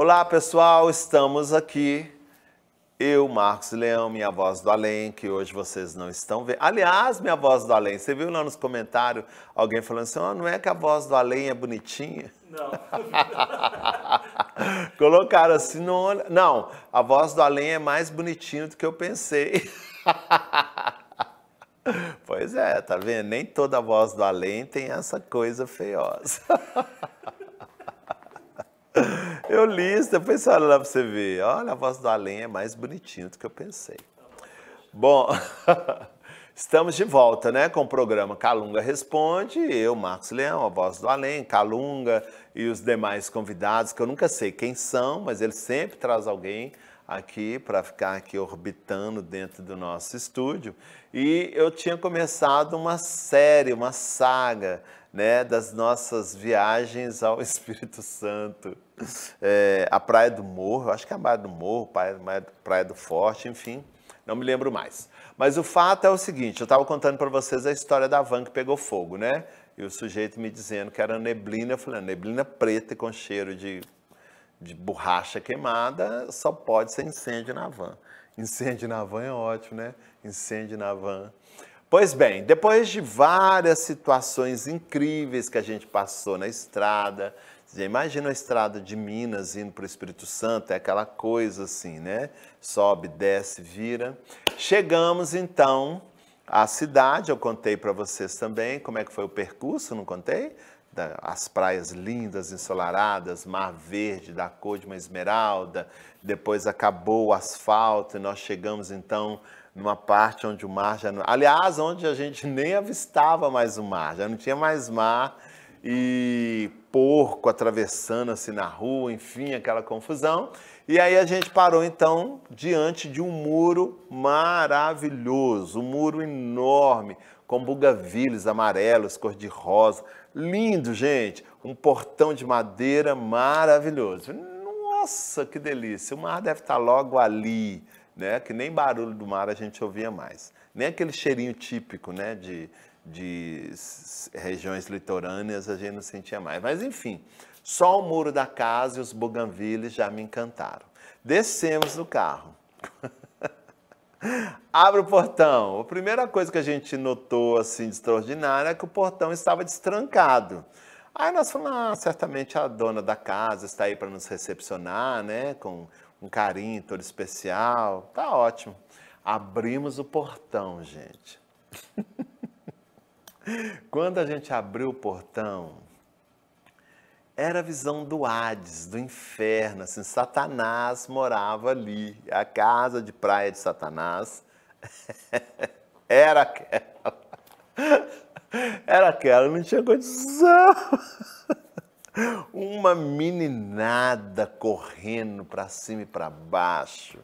Olá pessoal, estamos aqui, eu, Marcos Leão, minha voz do além, que hoje vocês não estão vendo. Aliás, minha voz do além, você viu lá nos comentários alguém falando assim, não é que a voz do além é bonitinha? Não. Colocaram assim, não, a voz do além é mais bonitinha do que eu pensei. Pois é, tá vendo? Nem toda voz do além tem essa coisa feiosa. Eu li isso, depois você olha lá pra você ver. Olha, a voz do além é mais bonitinha do que eu pensei. Bom, estamos de volta, né, com o programa Calunga Responde. Eu, Marcos Leão, a voz do além, Calunga e os demais convidados, que eu nunca sei quem são, mas ele sempre traz alguém aqui para ficar aqui orbitando dentro do nosso estúdio. E eu tinha começado uma série, uma saga, né, das nossas viagens ao Espírito Santo. A Praia do Morro, acho que é a Praia do Morro, Praia do Forte, enfim, não me lembro mais. Mas o fato é o seguinte, eu estava contando para vocês a história da van que pegou fogo, né? E o sujeito me dizendo que era neblina, eu falei, neblina preta e com cheiro de borracha queimada, só pode ser incêndio na van. Incêndio na van é ótimo, né? Incêndio na van. Pois bem, depois de várias situações incríveis que a gente passou na estrada, você imagina a estrada de Minas indo para o Espírito Santo, é aquela coisa assim, né? Sobe, desce, vira. Chegamos então à cidade, eu contei para vocês também como é que foi o percurso, não contei? As praias lindas, ensolaradas, mar verde, da cor de uma esmeralda, depois acabou o asfalto e nós chegamos então numa parte onde o mar já não... Aliás, onde a gente nem avistava mais o mar, já não tinha mais mar e porco atravessando assim na rua, enfim, aquela confusão. E aí a gente parou então diante de um muro maravilhoso, um muro enorme, com bugavilhos amarelos, cor-de-rosa, lindo, gente, um portão de madeira maravilhoso. Nossa, que delícia, o mar deve estar logo ali, né? Que nem barulho do mar a gente ouvia mais, nem aquele cheirinho típico, né, de regiões litorâneas a gente não sentia mais. Mas enfim, só o muro da casa e os buganvilles já me encantaram. Descemos do carro. Abre o portão. A primeira coisa que a gente notou assim de extraordinário é que o portão estava destrancado. Aí nós falamos, certamente a dona da casa está aí para nos recepcionar, né, com um carinho todo especial. Tá ótimo. Abrimos o portão, gente. Quando a gente abriu o portão, era a visão do Hades, do inferno, assim, Satanás morava ali, a casa de praia de Satanás era aquela, não tinha condição. Uma meninada correndo para cima e para baixo,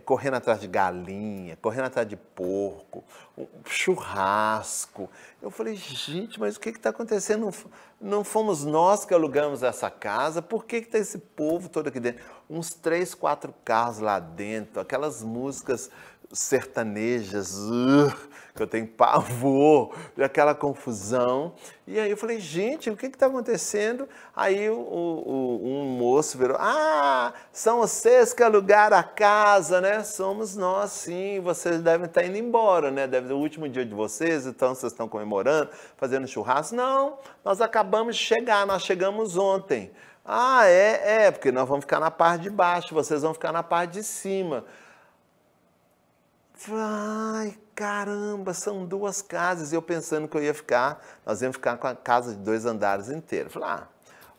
correndo atrás de galinha, correndo atrás de porco, um churrasco. Eu falei, gente, mas o que está acontecendo? Não fomos nós que alugamos essa casa? Por que está esse povo todo aqui dentro? Uns 3, 4 carros lá dentro, aquelas músicas sertanejas, que eu tenho pavor, aquela confusão. E aí eu falei, gente, o que está acontecendo? Aí um moço virou, são vocês que alugaram a casa, né? Somos nós, sim, vocês devem estar indo embora, né? Deve ser o último dia de vocês, então vocês estão comemorando, fazendo churrasco. Não, nós acabamos de chegar, nós chegamos ontem. Porque nós vamos ficar na parte de baixo, vocês vão ficar na parte de cima. Ai, caramba, são 2 casas. E eu pensando que nós íamos ficar com a casa de 2 andares inteira. Falei,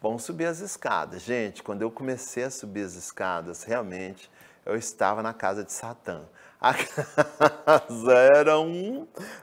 vamos subir as escadas. Gente, quando eu comecei a subir as escadas, realmente, eu estava na casa de Satã. A casa era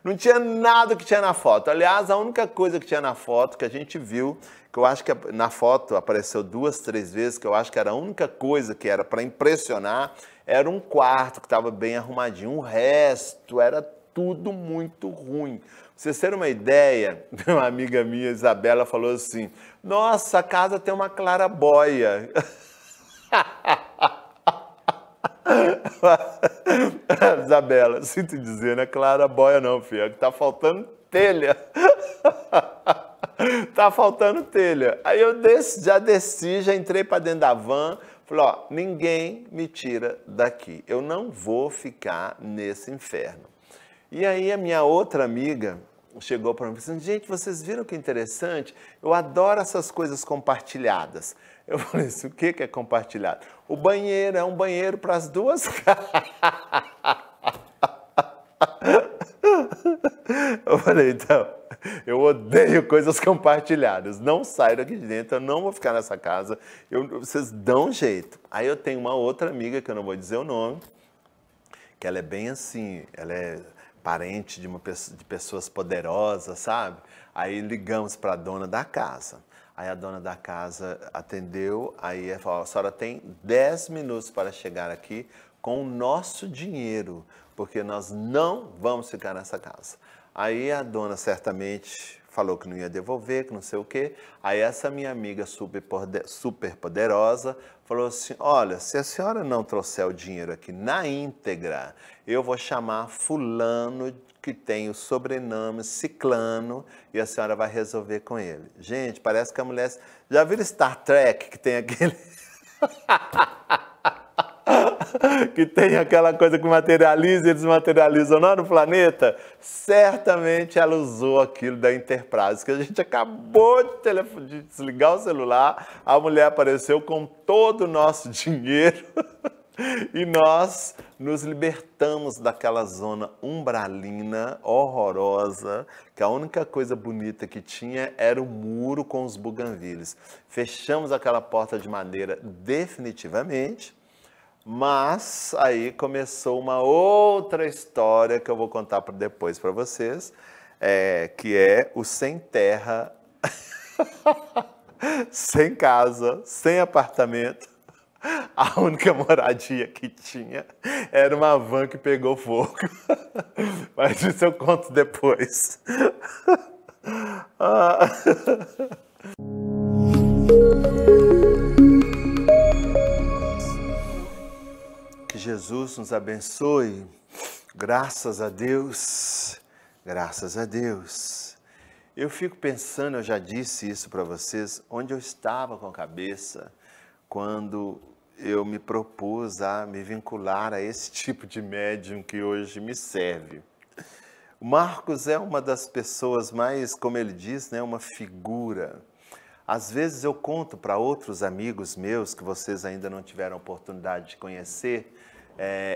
não tinha nada que tinha na foto. Aliás, a única coisa que tinha na foto que a gente viu, que eu acho que na foto apareceu 2, 3 vezes, que eu acho que era a única coisa que era para impressionar, era um quarto que estava bem arrumadinho. O resto era tudo muito ruim. Pra vocês terem uma ideia, uma amiga minha, Isabela, falou assim, nossa, a casa tem uma claraboia. Isabela, sinto dizer, não é claraboia não, filha, que tá faltando telha. Tá faltando telha. Aí eu já desci, já entrei para dentro da van, Falei, ó, ninguém me tira daqui. Eu não vou ficar nesse inferno. E aí a minha outra amiga chegou para mim e disse, gente, vocês viram que interessante? Eu adoro essas coisas compartilhadas. Eu falei assim, o que é compartilhado? O banheiro é um banheiro para as duas casas. Eu falei, então, eu odeio coisas compartilhadas. Não saio daqui de dentro, eu não vou ficar nessa casa. Vocês dão um jeito. Aí eu tenho uma outra amiga, que eu não vou dizer o nome, que ela é bem assim, ela é parente de pessoas poderosas, sabe? Aí ligamos para a dona da casa. Aí a dona da casa atendeu, aí ela falou, a senhora tem 10 minutos para chegar aqui com o nosso dinheiro, porque nós não vamos ficar nessa casa. Aí a dona certamente falou que não ia devolver, que não sei o quê. Aí essa minha amiga super poderosa falou assim, olha, se a senhora não trouxer o dinheiro aqui na íntegra, eu vou chamar fulano que tem o sobrenome Ciclano e a senhora vai resolver com ele. Gente, parece que a mulher... Já viram Star Trek que tem aquele... que tem aquela coisa que materializa e desmaterializa não no planeta? Certamente ela usou aquilo da Enterprise, que a gente acabou de desligar o celular, a mulher apareceu com todo o nosso dinheiro e nós nos libertamos daquela zona umbralina horrorosa, que a única coisa bonita que tinha era o muro com os buganvílios. Fechamos aquela porta de madeira definitivamente. Mas aí começou uma outra história que eu vou contar depois para vocês, que é o sem terra, sem casa, sem apartamento. A única moradia que tinha era uma van que pegou fogo. Mas isso eu conto depois. Que Jesus nos abençoe. Graças a Deus. Graças a Deus. Eu fico pensando, eu já disse isso para vocês, onde eu estava com a cabeça quando eu me propus a me vincular a esse tipo de médium que hoje me serve. O Marcos é uma das pessoas mais, como ele diz, né, uma figura. Às vezes eu conto para outros amigos meus que vocês ainda não tiveram oportunidade de conhecer,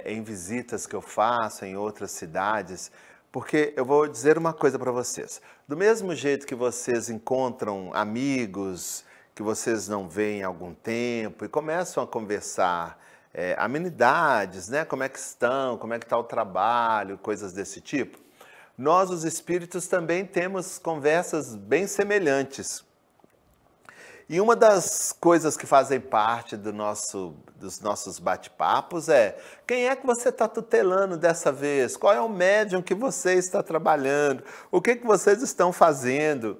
em visitas que eu faço em outras cidades, porque eu vou dizer uma coisa para vocês. Do mesmo jeito que vocês encontram amigos que vocês não veem há algum tempo e começam a conversar amenidades, né? Como é que estão, como é que está o trabalho, coisas desse tipo. Nós, os espíritos, também temos conversas bem semelhantes. E uma das coisas que fazem parte dos nossos bate-papos é: quem é que você está tutelando dessa vez? Qual é o médium que você está trabalhando? O que vocês estão fazendo?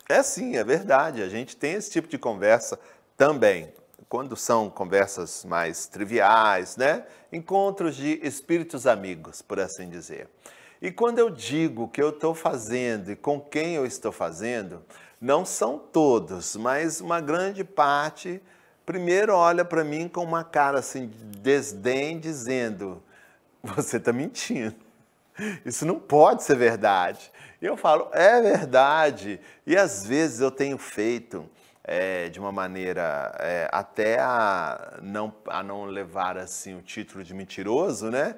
É sim, é verdade, a gente tem esse tipo de conversa também. Quando são conversas mais triviais, né? Encontros de espíritos amigos, por assim dizer. E quando eu digo o que eu estou fazendo e com quem eu estou fazendo, não são todos, mas uma grande parte, primeiro olha para mim com uma cara assim de desdém, dizendo: você está mentindo, isso não pode ser verdade. E eu falo, é verdade, e às vezes eu tenho feito de uma maneira até a não levar assim o título de mentiroso, né?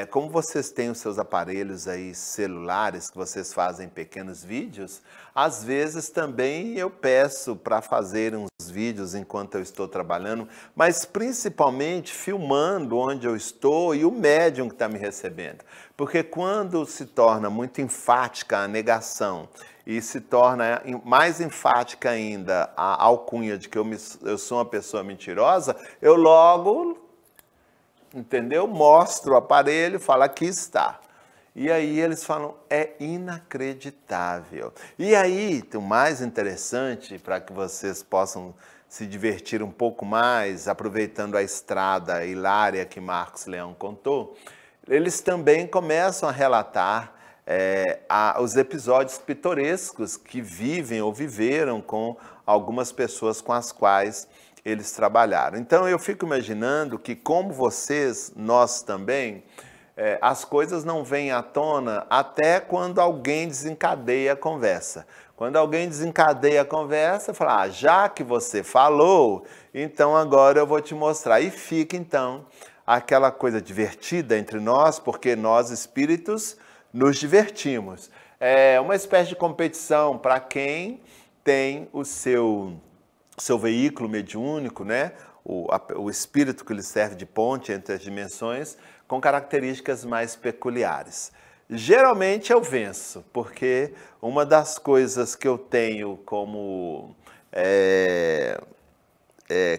Como vocês têm os seus aparelhos aí celulares, que vocês fazem pequenos vídeos, às vezes também eu peço para fazer uns vídeos enquanto eu estou trabalhando, mas principalmente filmando onde eu estou e o médium que está me recebendo. Porque quando se torna muito enfática a negação e se torna mais enfática ainda a alcunha de que eu sou uma pessoa mentirosa, eu logo... entendeu? Mostro o aparelho, falo, aqui está. E aí eles falam, é inacreditável. E aí, o mais interessante, para que vocês possam se divertir um pouco mais, aproveitando a estrada hilária que Marcos Leão contou, eles também começam a relatar os episódios pitorescos que vivem ou viveram com algumas pessoas com as quais eles trabalharam. Então eu fico imaginando que, como vocês, nós também, as coisas não vêm à tona até quando alguém desencadeia a conversa. Quando alguém desencadeia a conversa, fala, já que você falou, então agora eu vou te mostrar. E fica então aquela coisa divertida entre nós, porque nós espíritos nos divertimos. É uma espécie de competição para quem tem o seu veículo mediúnico, né? O espírito que lhe serve de ponte entre as dimensões, com características mais peculiares. Geralmente eu venço, porque uma das coisas que eu tenho como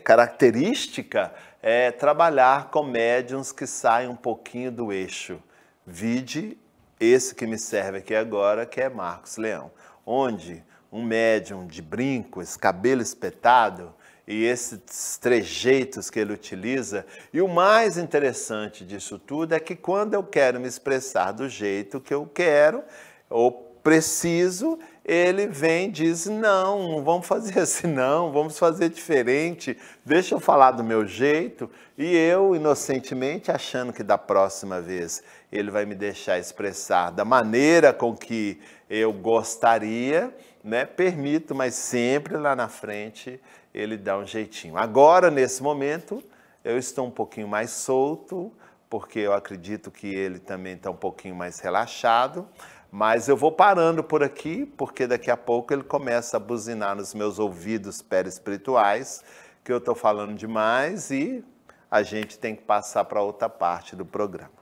característica é trabalhar com médiuns que saem um pouquinho do eixo. Vide esse que me serve aqui agora, que é Marcos Leão, onde um médium de brinco, esse cabelo espetado e esses trejeitos que ele utiliza. E o mais interessante disso tudo é que quando eu quero me expressar do jeito que eu quero ou preciso, ele vem e diz, não vamos fazer assim não, vamos fazer diferente, deixa eu falar do meu jeito. E eu, inocentemente, achando que da próxima vez ele vai me deixar expressar da maneira com que eu gostaria, né? Permito, mas sempre lá na frente ele dá um jeitinho. Agora, nesse momento, eu estou um pouquinho mais solto, porque eu acredito que ele também está um pouquinho mais relaxado, mas eu vou parando por aqui, porque daqui a pouco ele começa a buzinar nos meus ouvidos perispirituais, que eu estou falando demais e a gente tem que passar para outra parte do programa.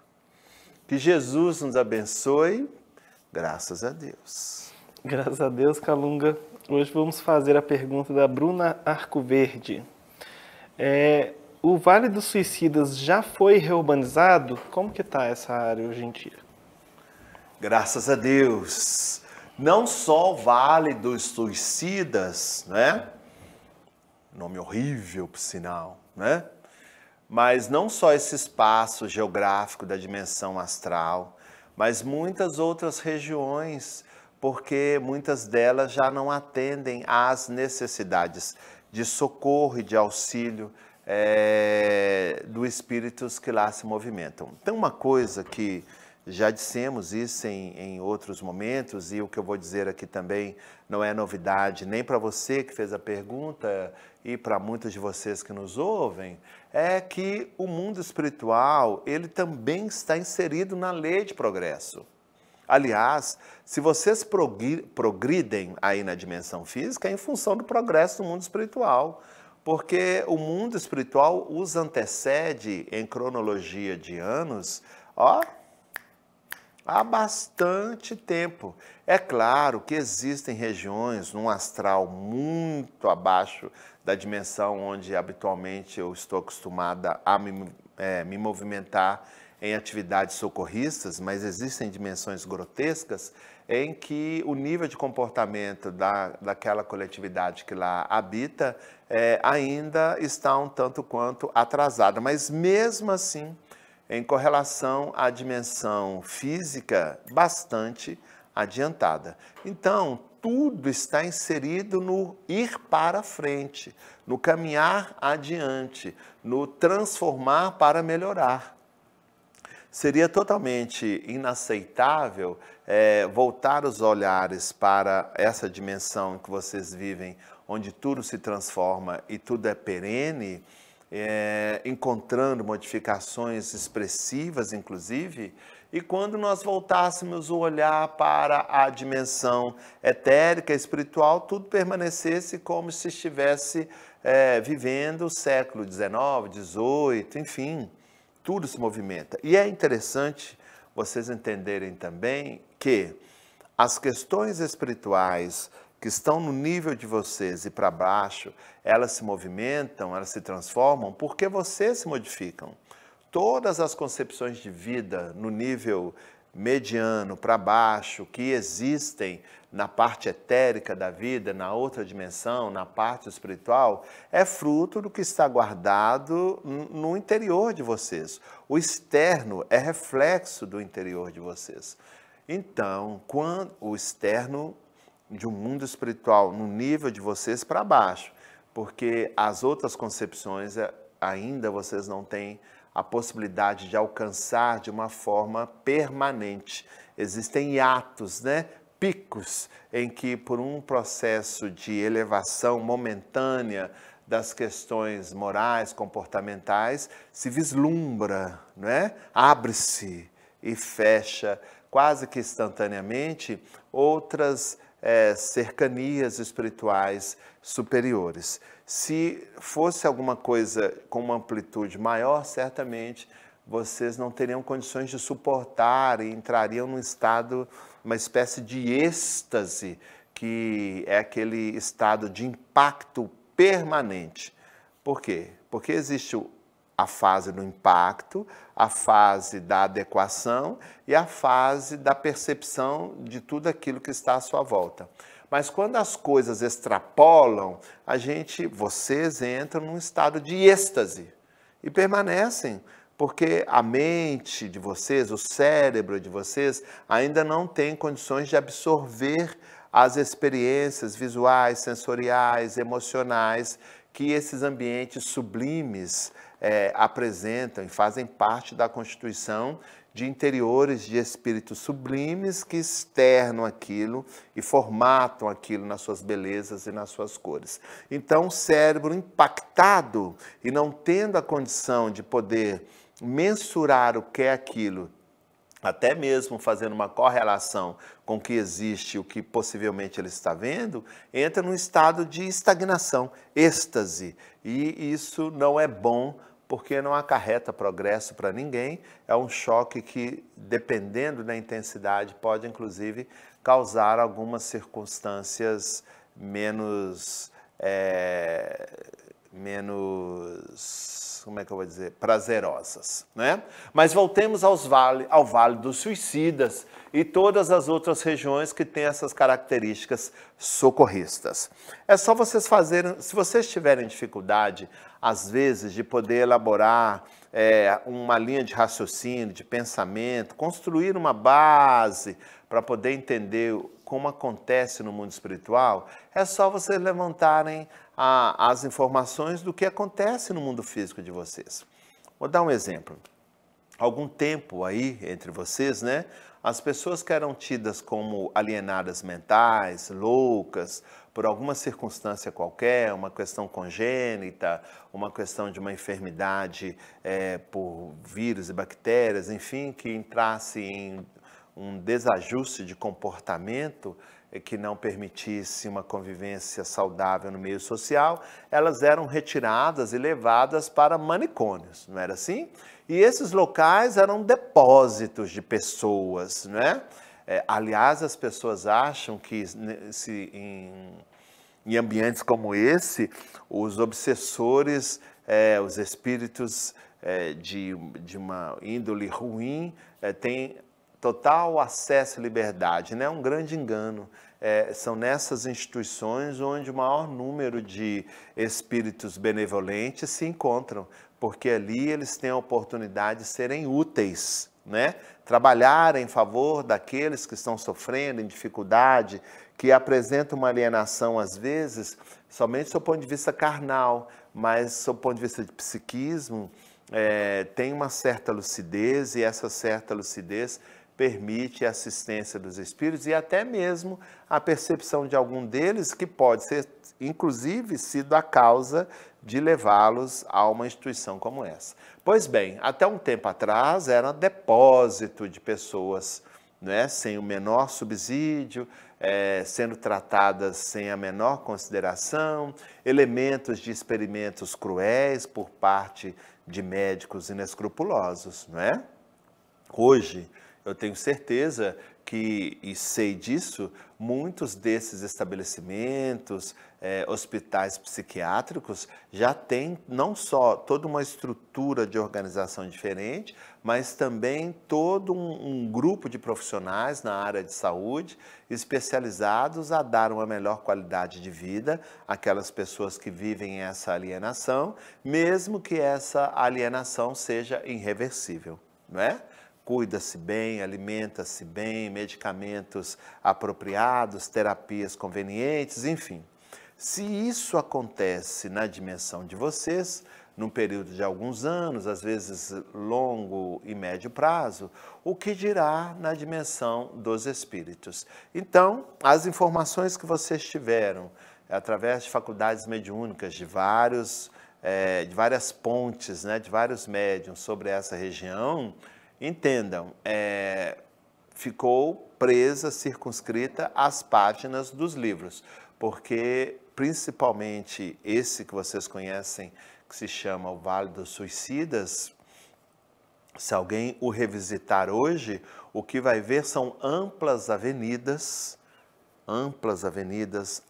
Que Jesus nos abençoe, graças a Deus. Graças a Deus, Calunga. Hoje vamos fazer a pergunta da Bruna Arcoverde. O Vale dos Suicidas já foi reurbanizado? Como que está essa área hoje em dia? Graças a Deus. Não só o Vale dos Suicidas, né? Nome horrível, por sinal, né? Mas não só esse espaço geográfico da dimensão astral, mas muitas outras regiões, porque muitas delas já não atendem às necessidades de socorro e de auxílio dos espíritos que lá se movimentam. Tem uma coisa que já dissemos isso em outros momentos, e o que eu vou dizer aqui também não é novidade nem para você que fez a pergunta e para muitos de vocês que nos ouvem, é que o mundo espiritual, ele também está inserido na lei de progresso. Aliás, se vocês progridem aí na dimensão física, é em função do progresso do mundo espiritual, porque o mundo espiritual os antecede em cronologia de anos, há bastante tempo. É claro que existem regiões num astral muito abaixo da dimensão onde habitualmente eu estou acostumada a me movimentar em atividades socorristas, mas existem dimensões grotescas em que o nível de comportamento daquela coletividade que lá habita ainda está um tanto quanto atrasada. Mas mesmo assim, em correlação à dimensão física, bastante adiantada. Então, tudo está inserido no ir para frente, no caminhar adiante, no transformar para melhorar. Seria totalmente inaceitável voltar os olhares para essa dimensão que vocês vivem, onde tudo se transforma e tudo é perene, encontrando modificações expressivas, inclusive, e quando nós voltássemos o olhar para a dimensão etérica, espiritual, tudo permanecesse como se estivesse vivendo o século XIX, XVIII, enfim, tudo se movimenta. E é interessante vocês entenderem também que as questões espirituais que estão no nível de vocês e para baixo, elas se movimentam, elas se transformam, porque vocês se modificam. Todas as concepções de vida no nível mediano para baixo, que existem na parte etérica da vida, na outra dimensão, na parte espiritual, é fruto do que está guardado no interior de vocês. O externo é reflexo do interior de vocês. Então, quando o externo de um mundo espiritual no nível de vocês para baixo, porque as outras concepções ainda vocês não têm a possibilidade de alcançar de uma forma permanente. Existem hiatos, né? Picos em que, por um processo de elevação momentânea das questões morais, comportamentais, se vislumbra, não é? Abre-se e fecha quase que instantaneamente outras cercanias espirituais superiores. Se fosse alguma coisa com uma amplitude maior, certamente vocês não teriam condições de suportar e entrariam num estado, uma espécie de êxtase, que é aquele estado de impacto permanente. Por quê? Porque existe a fase do impacto, a fase da adequação e a fase da percepção de tudo aquilo que está à sua volta. Mas quando as coisas extrapolam, vocês entram num estado de êxtase e permanecem, porque a mente de vocês, o cérebro de vocês, ainda não tem condições de absorver as experiências visuais, sensoriais, emocionais que esses ambientes sublimes apresentam e fazem parte da constituição de interiores de espíritos sublimes que externam aquilo e formatam aquilo nas suas belezas e nas suas cores. Então, o cérebro impactado e não tendo a condição de poder mensurar o que é aquilo, até mesmo fazendo uma correlação com o que existe, o que possivelmente ele está vendo, entra num estado de estagnação, êxtase. E isso não é bom, porque não acarreta progresso para ninguém. É um choque que, dependendo da intensidade, pode inclusive causar algumas circunstâncias menos, como é que eu vou dizer, prazerosas, né? Mas voltemos ao Vale dos Suicidas e todas as outras regiões que têm essas características socorristas. É só vocês fazerem, se vocês tiverem dificuldade, às vezes, de poder elaborar uma linha de raciocínio, de pensamento, construir uma base para poder entender como acontece no mundo espiritual, é só vocês levantarem as informações do que acontece no mundo físico de vocês. Vou dar um exemplo. Algum tempo aí, entre vocês, né, as pessoas que eram tidas como alienadas mentais, loucas, por alguma circunstância qualquer, uma questão congênita, uma questão de uma enfermidade por vírus e bactérias, enfim, que entrasse em um desajuste de comportamento que não permitisse uma convivência saudável no meio social, elas eram retiradas e levadas para manicômios, não era assim? E esses locais eram depósitos de pessoas, não é? Aliás, as pessoas acham que em ambientes como esse, os obsessores, os espíritos de uma índole ruim têm total acesso e liberdade, né? É um grande engano. São nessas instituições onde o maior número de espíritos benevolentes se encontram, porque ali eles têm a oportunidade de serem úteis, né? Trabalhar em favor daqueles que estão sofrendo em dificuldade, que apresentam uma alienação, às vezes, somente do seu ponto de vista carnal, mas do seu ponto de vista de psiquismo, tem uma certa lucidez, e essa certa lucidez permite a assistência dos espíritos e até mesmo a percepção de algum deles que pode ser, inclusive, sido a causa de levá-los a uma instituição como essa. Pois bem, até um tempo atrás era um depósito de pessoas, né, sem o menor subsídio, sendo tratadas sem a menor consideração, elementos de experimentos cruéis por parte de médicos inescrupulosos, não é? Hoje, eu tenho certeza que, e sei disso, muitos desses estabelecimentos, hospitais psiquiátricos, já têm não só toda uma estrutura de organização diferente, mas também todo um grupo de profissionais na área de saúde especializados a dar uma melhor qualidade de vida àquelas pessoas que vivem essa alienação, mesmo que essa alienação seja irreversível, não é? Cuida-se bem, alimenta-se bem, medicamentos apropriados, terapias convenientes, enfim. Se isso acontece na dimensão de vocês, num período de alguns anos, às vezes longo e médio prazo, o que dirá na dimensão dos espíritos? Então, as informações que vocês tiveram, através de faculdades mediúnicas, de várias pontes, né, de vários médiuns sobre essa região, entendam, ficou presa, circunscrita às páginas dos livros, porque principalmente esse que vocês conhecem, que se chama O Vale dos Suicidas, se alguém o revisitar hoje, o que vai ver são amplas avenidas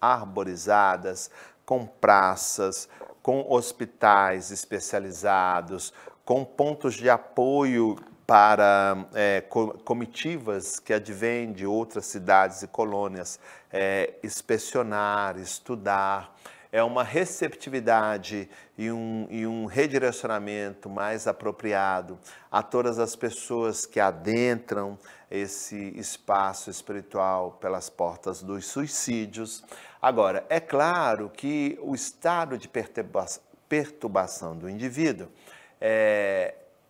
arborizadas, com praças, com hospitais especializados, com pontos de apoio para comitivas que advêm de outras cidades e colônias, inspecionar, estudar. É uma receptividade e um redirecionamento mais apropriado a todas as pessoas que adentram esse espaço espiritual pelas portas dos suicídios. Agora, é claro que o estado de perturbação do indivíduo,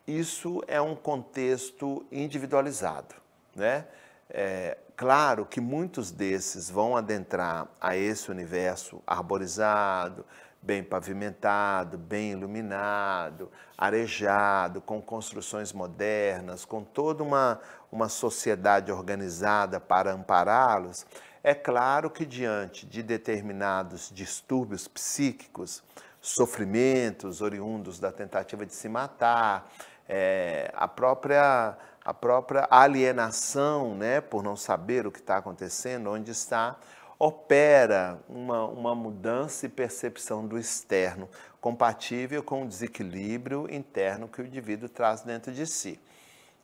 isso é um contexto individualizado, né? Claro que muitos desses vão adentrar a esse universo arborizado, bem pavimentado, bem iluminado, arejado, com construções modernas, com toda uma sociedade organizada para ampará-los. É claro que diante de determinados distúrbios psíquicos, sofrimentos oriundos da tentativa de se matar, a própria alienação, né, por não saber o que está acontecendo, onde está, opera uma mudança e percepção do externo, compatível com o desequilíbrio interno que o indivíduo traz dentro de si.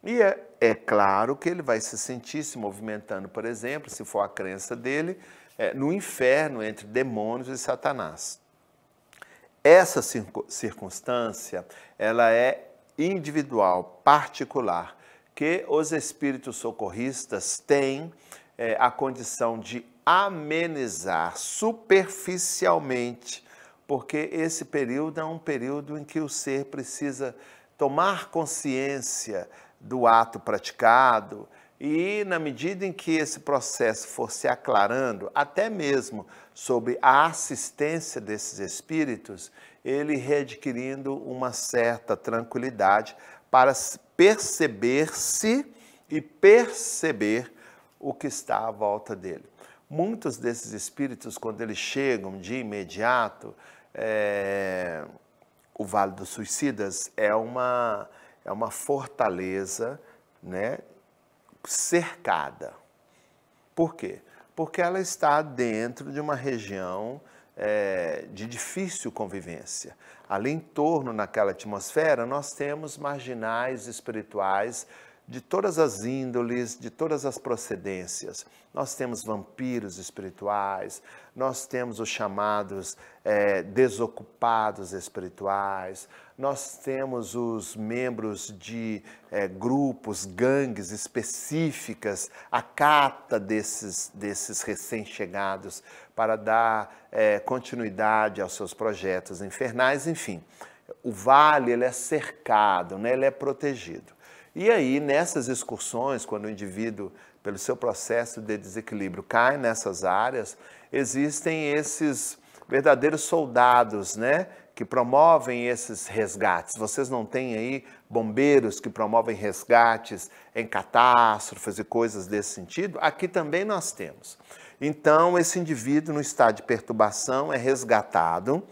E é claro que ele vai se sentir se movimentando, por exemplo, se for a crença dele, no inferno entre demônios e Satanás. Essa circunstância, ela é individual, particular, que os espíritos socorristas têm a condição de amenizar superficialmente, porque esse período é um período em que o ser precisa tomar consciência do ato praticado e, na medida em que esse processo for se aclarando, até mesmo sobre a assistência desses espíritos, ele readquirindo uma certa tranquilidade para perceber-se e perceber o que está à volta dele. Muitos desses espíritos, quando eles chegam de imediato, o Vale dos Suicidas é uma fortaleza, né, cercada. Por quê? Porque ela está dentro de uma região de difícil convivência. Ali em torno, naquela atmosfera, nós temos marginais espirituais de todas as índoles, de todas as procedências. Nós temos vampiros espirituais, nós temos os chamados desocupados espirituais, nós temos os membros de grupos, gangues específicas, a cata desses recém-chegados para dar continuidade aos seus projetos infernais, enfim. O vale ele é cercado, né? Ele é protegido. E aí, nessas excursões, quando o indivíduo, pelo seu processo de desequilíbrio, cai nessas áreas, existem esses verdadeiros soldados, né, que promovem esses resgates. Vocês não têm aí bombeiros que promovem resgates em catástrofes e coisas desse sentido? Aqui também nós temos. Então, esse indivíduo no estado de perturbação é resgatado,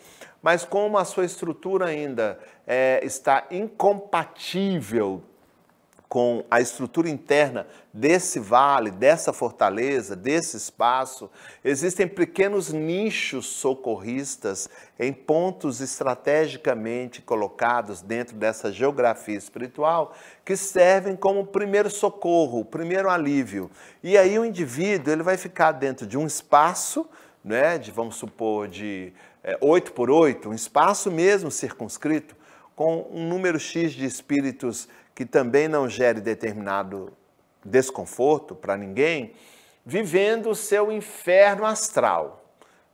mas como a sua estrutura ainda está incompatível com a estrutura interna desse vale, dessa fortaleza, desse espaço, existem pequenos nichos socorristas em pontos estrategicamente colocados dentro dessa geografia espiritual que servem como primeiro socorro, primeiro alívio. E aí o indivíduo ele vai ficar dentro de um espaço, né, vamos supor, de 8 por 8, um espaço mesmo circunscrito, com um número X de espíritos que também não gere determinado desconforto para ninguém, vivendo o seu inferno astral,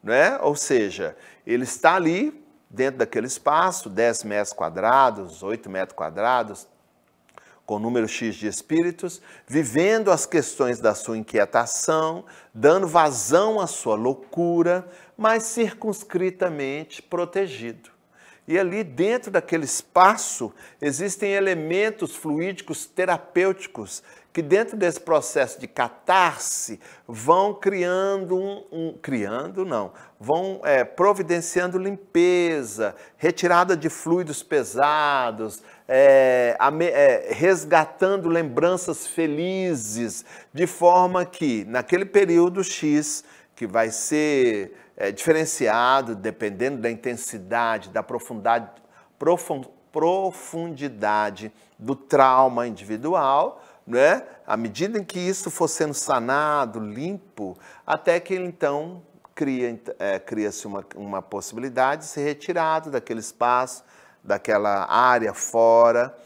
né? Ou seja, ele está ali dentro daquele espaço, 10 metros quadrados, 8 metros quadrados, com número X de espíritos, vivendo as questões da sua inquietação, dando vazão à sua loucura, mas circunscritamente protegido. E ali dentro daquele espaço existem elementos fluídicos terapêuticos que dentro desse processo de catarse vão vão providenciando limpeza, retirada de fluidos pesados, resgatando lembranças felizes, de forma que naquele período X, que vai ser diferenciado dependendo da intensidade, da profundidade do trauma individual, né? À medida em que isso for sendo sanado, limpo, até que então cria-se uma possibilidade de ser retirado daquele espaço, daquela área fora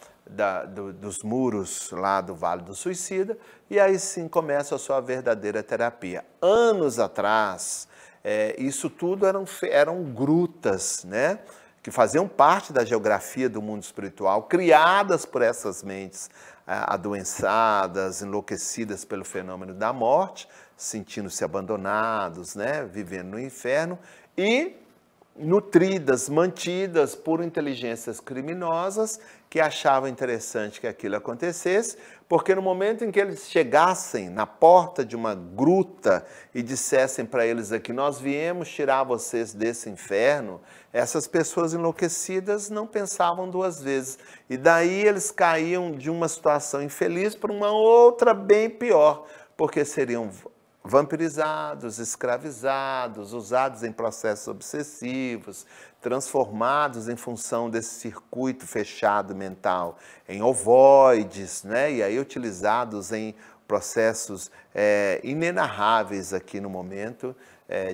dos muros lá do Vale do Suicida, e aí sim começa a sua verdadeira terapia. Anos atrás, isso tudo eram grutas, né? Que faziam parte da geografia do mundo espiritual, criadas por essas mentes adoençadas, enlouquecidas pelo fenômeno da morte, sentindo-se abandonados, né? Vivendo no inferno, e nutridas, mantidas por inteligências criminosas que achavam interessante que aquilo acontecesse, porque no momento em que eles chegassem na porta de uma gruta e dissessem para eles aqui, nós viemos tirar vocês desse inferno, essas pessoas enlouquecidas não pensavam duas vezes. E daí eles caíam de uma situação infeliz para uma outra bem pior, porque seriam vampirizados, escravizados, usados em processos obsessivos, transformados em função desse circuito fechado mental em ovoides, né? E aí utilizados em processos inenarráveis aqui no momento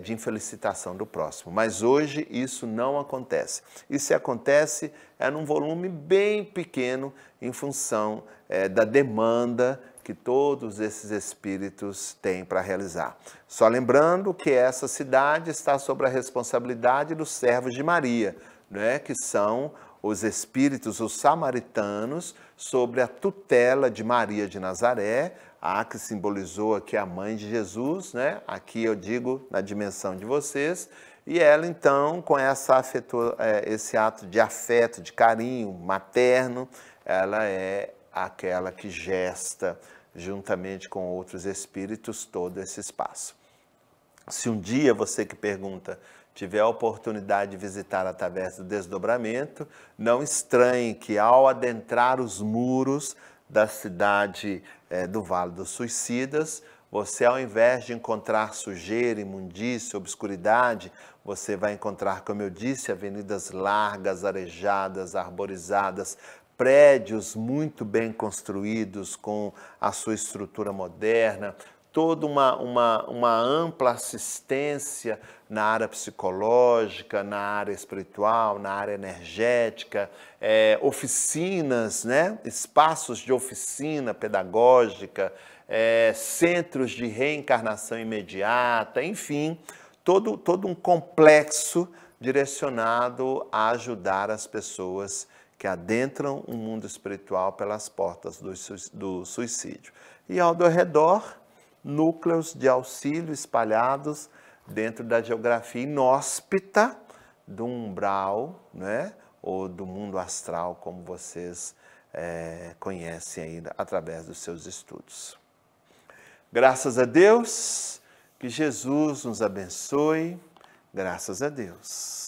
de infelicitação do próximo. Mas hoje isso não acontece. E se acontece, é num volume bem pequeno em função da demanda que todos esses espíritos têm para realizar. Só lembrando que essa cidade está sob a responsabilidade dos servos de Maria, né, que são os espíritos, os samaritanos, sobre a tutela de Maria de Nazaré, a que simbolizou aqui a mãe de Jesus, né? Aqui eu digo na dimensão de vocês, e ela então, com esse ato de afeto, de carinho materno, ela é aquela que gesta, juntamente com outros espíritos, todo esse espaço. Se um dia você que pergunta tiver a oportunidade de visitar através do desdobramento, não estranhe que ao adentrar os muros da cidade do Vale dos Suicidas, você, ao invés de encontrar sujeira, imundícia, obscuridade, você vai encontrar, como eu disse, avenidas largas, arejadas, arborizadas, prédios muito bem construídos com a sua estrutura moderna, toda uma ampla assistência na área psicológica, na área espiritual, na área energética, oficinas, né? Espaços de oficina pedagógica, centros de reencarnação imediata, enfim, todo um complexo direcionado a ajudar as pessoas que adentram o mundo espiritual pelas portas do suicídio. E ao redor, núcleos de auxílio espalhados dentro da geografia inóspita do umbral, né? Ou do mundo astral, como vocês conhecem ainda através dos seus estudos. Graças a Deus, que Jesus nos abençoe, graças a Deus.